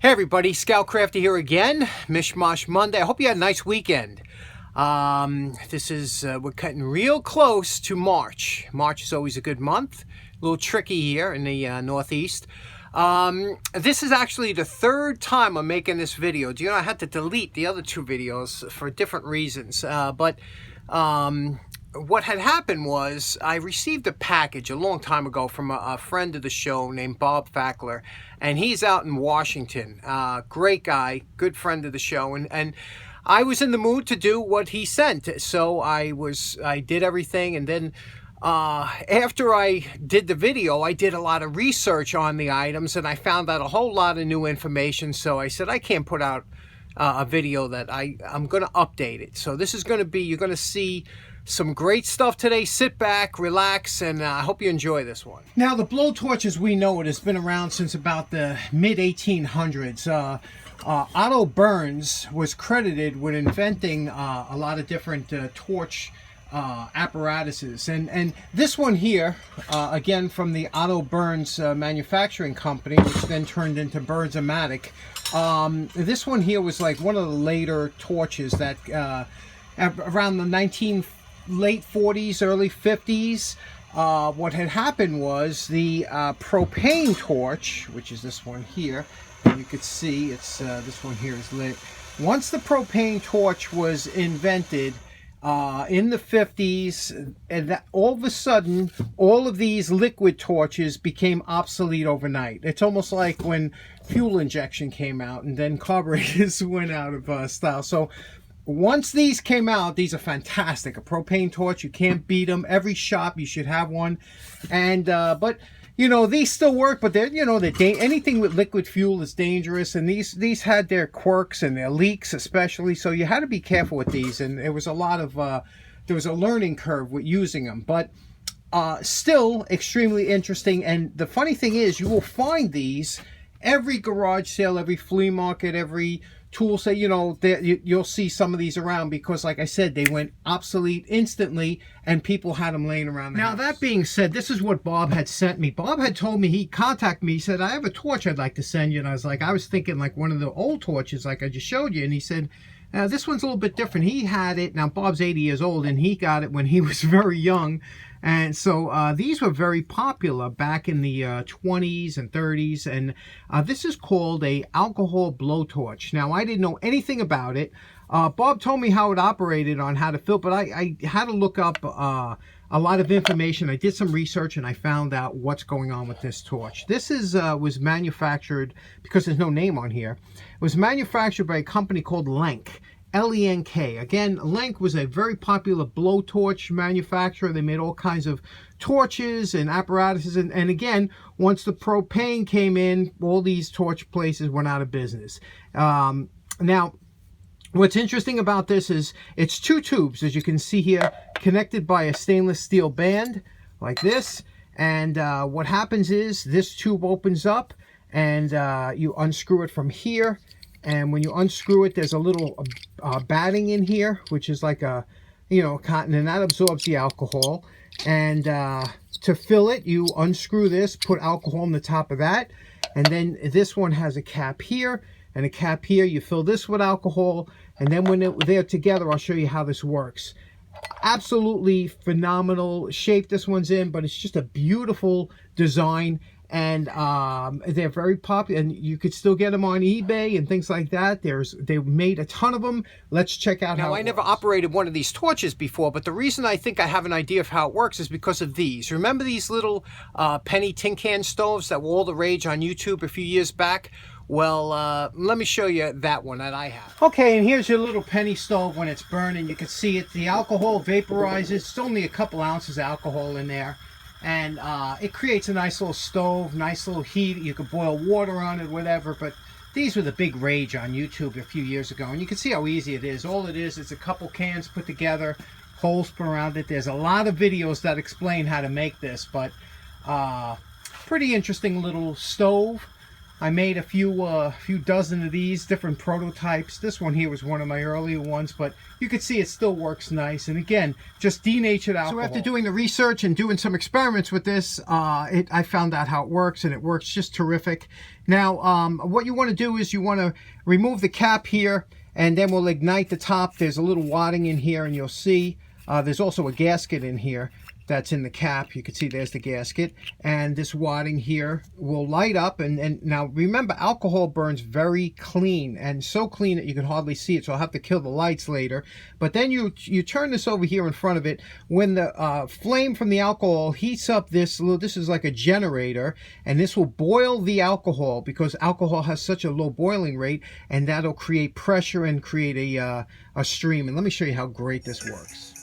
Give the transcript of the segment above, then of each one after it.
Hey everybody, Scoutcrafter here again. Mishmash Monday. I hope you had a nice weekend. We're cutting real close to March. March is always a good month. A little tricky here in the Northeast. This is actually the third time I'm making this video. Do you know I had to delete the other two videos for different reasons. What had happened was I received a package a long time ago from a friend of the show named Bob Fakler, and he's out in Washington. Great guy, good friend of the show, and I was in the mood to do what he sent, so I did everything. And then after I did the video, I did a lot of research on the items, and I found out a whole lot of new information. So I said I can't put out a video that I'm going to update it. So this is going to be, you're going to see some great stuff today. Sit back, relax, and I hope you enjoy this one. Now, the blowtorch as we know it has been around since about the mid-1800s. Otto Burns was credited with inventing a lot of different torch apparatuses, and this one here, again from the Otto Burns manufacturing company, which then turned into Burns-O-Matic. This one here was like one of the later torches that around the late 40s, early 50s. What had happened was the propane torch, which is this one here, and you could see it's this one here is lit. Once the propane torch was invented in the 50s, and that all of a sudden all of these liquid torches became obsolete overnight. It's almost like when fuel injection came out and then carburetors went out of style. So once these came out, these are fantastic. A propane torch, you can't beat them. Every shop you should have one. And but you know, these still work, but they're, you know, anything with liquid fuel is dangerous, and these had their quirks and their leaks especially, so you had to be careful with these. And it was a lot of there was a learning curve with using them, but still extremely interesting. And the funny thing is, you will find these every garage sale, every flea market, every tool sale. You know, you'll see some of these around because, like I said, they went obsolete instantly and people had them laying around the house. Now, that being said, this is what Bob had sent me. Bob had told me, he contacted me, he said, I have a torch I'd like to send you. And I was thinking like one of the old torches like I just showed you. And he said, this one's a little bit different. He had it, now Bob's 80 years old, and he got it when he was very young. And so these were very popular back in the 20s and 30s. And this is called a alcohol blowtorch. Now, I didn't know anything about it. Bob told me how it operated on how to fill, but I had to look up a lot of information. I did some research and I found out what's going on with this torch. This is was manufactured, because there's no name on here, it was manufactured by a company called Lenk. L-E-N-K. Again, Lenk was a very popular blowtorch manufacturer. They made all kinds of torches and apparatuses. And again, once the propane came in, all these torch places went out of business. Now, what's interesting about this is it's two tubes, as you can see here, connected by a stainless steel band like this. And what happens is this tube opens up and you unscrew it from here. And when you unscrew it, there's a little batting in here, which is like a, you know, cotton, and that absorbs the alcohol. And to fill it, you unscrew this, put alcohol on the top of that. And then this one has a cap here and a cap here. You fill this with alcohol. And then when they're together, I'll show you how this works. Absolutely phenomenal shape this one's in, but it's just a beautiful design. And they're very popular, and you could still get them on eBay and things like that. They made a ton of them. Let's check out how it works. Now, I never operated one of these torches before, but the reason I think I have an idea of how it works is because of these. Remember these little penny tin can stoves that were all the rage on YouTube a few years back? Well, let me show you that one that I have. Okay, and here's your little penny stove when it's burning. You can see it. The alcohol vaporizes. It's only a couple ounces of alcohol in there. And it creates a nice little stove, nice little heat. You could boil water on it, whatever. But these were the big rage on YouTube a few years ago. And you can see how easy it is. All it is a couple cans put together, holes put around it. There's a lot of videos that explain how to make this. But pretty interesting little stove. I made a few dozen of these different prototypes. This one here was one of my earlier ones, but you can see it still works nice. And again, just denatured alcohol. So after doing the research and doing some experiments with this, I found out how it works, and it works just terrific. Now, what you want to do is you want to remove the cap here, and then we'll ignite the top. There's a little wadding in here, and you'll see there's also a gasket in here that's in the cap. You can see there's the gasket, and this wadding here will light up. And now remember, alcohol burns very clean, and so clean that you can hardly see it, so I'll have to kill the lights later. But then you turn this over here in front of it. When the flame from the alcohol heats up this is like a generator, and this will boil the alcohol, because alcohol has such a low boiling rate, and that'll create pressure and create a stream. And let me show you how great this works.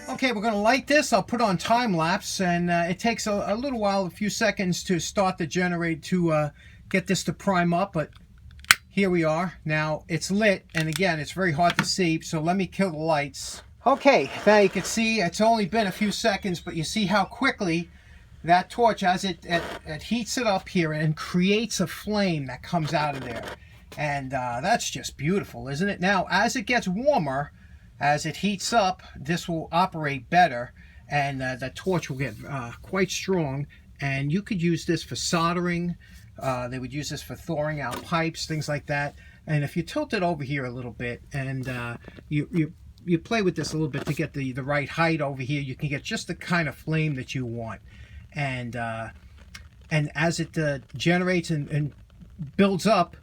Okay, we're going to light this. I'll put on time lapse, and it takes a little while, a few seconds to start the generator to get this to prime up, but here we are. Now it's lit, and again, it's very hard to see, so let me kill the lights. Okay, now you can see it's only been a few seconds, but you see how quickly that torch, as it heats it up here and creates a flame that comes out of there. And that's just beautiful, isn't it? Now, as it gets warmer, as it heats up, this will operate better, and the torch will get quite strong, and you could use this for soldering. They would use this for thawing out pipes, things like that. And if you tilt it over here a little bit, and you play with this a little bit to get the right height over here, you can get just the kind of flame that you want. And as it generates and builds up,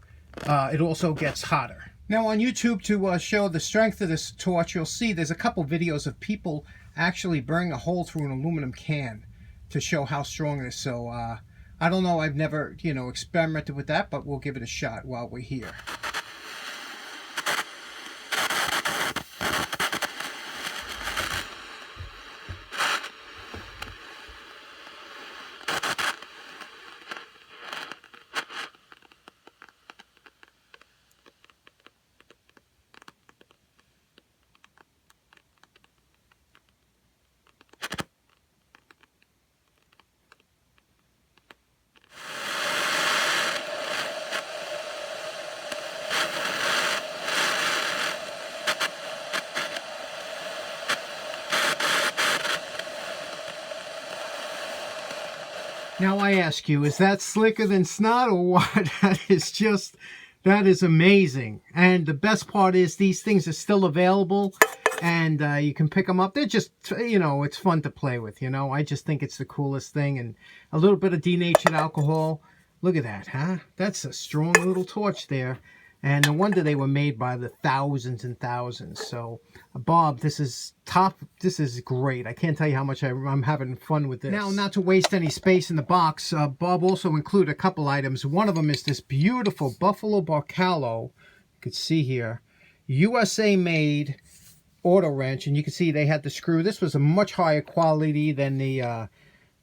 it also gets hotter. Now on YouTube, to show the strength of this torch, you'll see there's a couple videos of people actually burning a hole through an aluminum can to show how strong it is. So I don't know, I've never experimented with that, but we'll give it a shot while we're here. Now I ask you, is that slicker than snot or what? That is amazing. And the best part is these things are still available, and you can pick them up. They're just, it's fun to play with, I just think it's the coolest thing. And a little bit of denatured alcohol. Look at that, huh? That's a strong little torch there. And no wonder they were made by the thousands and thousands. So, Bob, this is top. This is great. I can't tell you how much I'm having fun with this. Now, not to waste any space in the box, Bob also included a couple items. One of them is this beautiful Buffalo Barcalo. You can see here, USA-made auto wrench, and you can see they had the screw. This was a much higher quality than the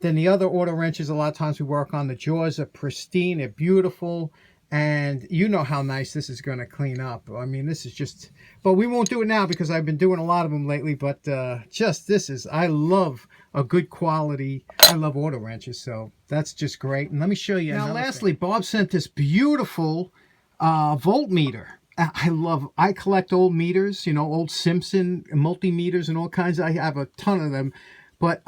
other auto wrenches. A lot of times we work on. The jaws are pristine. They're beautiful. And you know how nice this is going to clean up. I mean, this is just, but we won't do it now because I've been doing a lot of them lately. But I love a good quality. I love auto wrenches, so that's just great. And let me show you. Now, lastly, Bob sent this beautiful voltmeter. I collect old meters, old Simpson multimeters and all kinds. I have a ton of them. But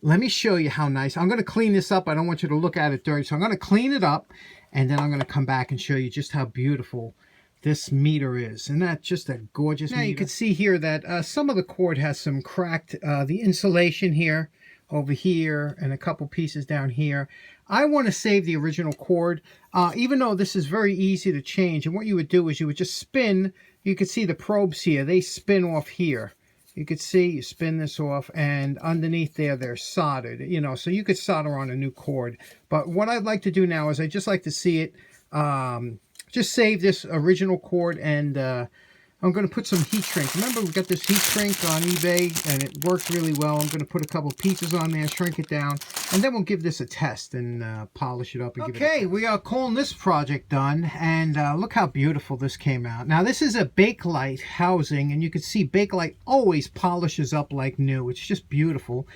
let me show you how nice. I'm going to clean this up. I don't want you to look at it dirty. So I'm going to clean it up. And then I'm going to come back and show you just how beautiful this meter is. Isn't that just a gorgeous meter? Now you can see here that some of the cord has some cracked, the insulation here, over here, and a couple pieces down here. I want to save the original cord, even though this is very easy to change. And what you would do is you would just spin. You can see the probes here. They spin off here. You could see, you spin this off, and underneath there, they're soldered, so you could solder on a new cord. But what I'd like to do now is I'd just like to see it, just save this original cord and I'm going to put some heat shrink. Remember, we got this heat shrink on eBay, and it worked really well. I'm going to put a couple pieces on there, shrink it down, and then we'll give this a test and polish it up. And okay, we are calling this project done, and look how beautiful this came out. Now, this is a Bakelite housing, and you can see Bakelite always polishes up like new. It's just beautiful.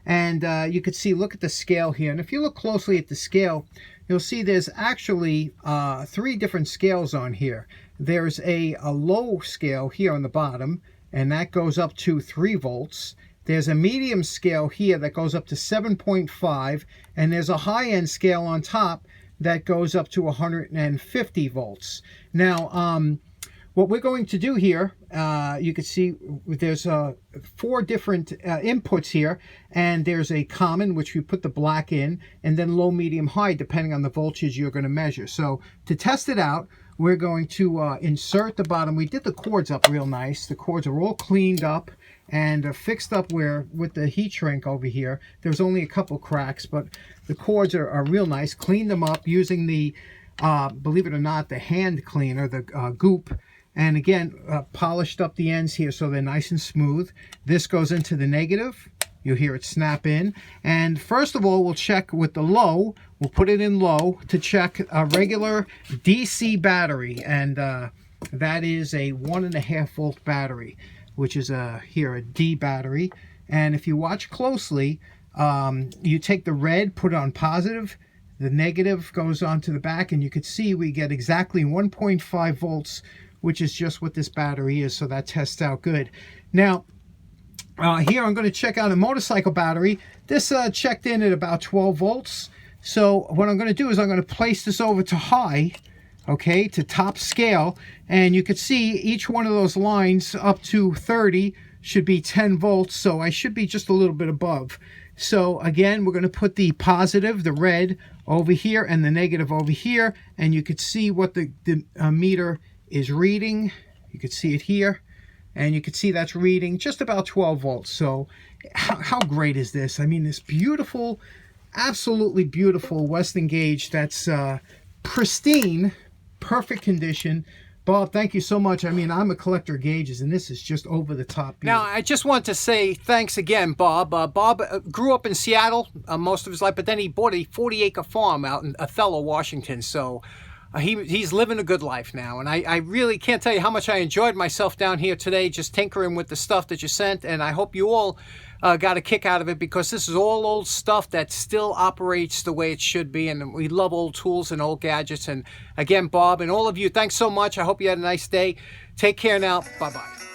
And you can see, look at the scale here. And if you look closely at the scale, you'll see there's actually 3 different scales on here. There's a low scale here on the bottom, and that goes up to 3 volts. There's a medium scale here that goes up to 7.5, and there's a high-end scale on top that goes up to 150 volts. Now, what we're going to do here, you can see there's 4 different inputs here, and there's a common, which we put the black in, and then low, medium, high, depending on the voltage you're going to measure. So to test it out, we're going to insert the bottom. We did the cords up real nice. The cords are all cleaned up and fixed up where with the heat shrink over here. There's only a couple cracks, but the cords are real nice. Cleaned them up using the, believe it or not, the hand cleaner, the goop. And again, polished up the ends here so they're nice and smooth. This goes into the negative. You'll hear it snap in. And first of all, we'll check with the low. We'll put it in low to check a regular DC battery. And that is a 1.5 volt battery, which is here a D battery. And if you watch closely, you take the red, put it on positive. The negative goes onto the back, and you can see we get exactly 1.5 volts, which is just what this battery is, so that tests out good. Now, here I'm going to check out a motorcycle battery. This checked in at about 12 volts. So what I'm going to do is I'm going to place this over to high, okay, to top scale, and you can see each one of those lines up to 30 should be 10 volts, so I should be just a little bit above. So again, we're going to put the positive, the red, over here, and the negative over here, and you could see what the meter is reading. You can see it here, and you can see that's reading just about 12 volts. So how great is this? I mean, this beautiful, absolutely beautiful Weston gauge that's pristine, perfect condition. Bob, thank you so much. I mean, I'm a collector of gauges, and this is just over the top. Now, I just want to say thanks again, Bob. Bob grew up in Seattle most of his life, but then he bought a 40-acre farm out in Othello, Washington. So he's living a good life now. And I really can't tell you how much I enjoyed myself down here today, just tinkering with the stuff that you sent. And I hope you all got a kick out of it, because this is all old stuff that still operates the way it should be. And we love old tools and old gadgets. And again, Bob and all of you, thanks so much. I hope you had a nice day. Take care now. Bye-bye.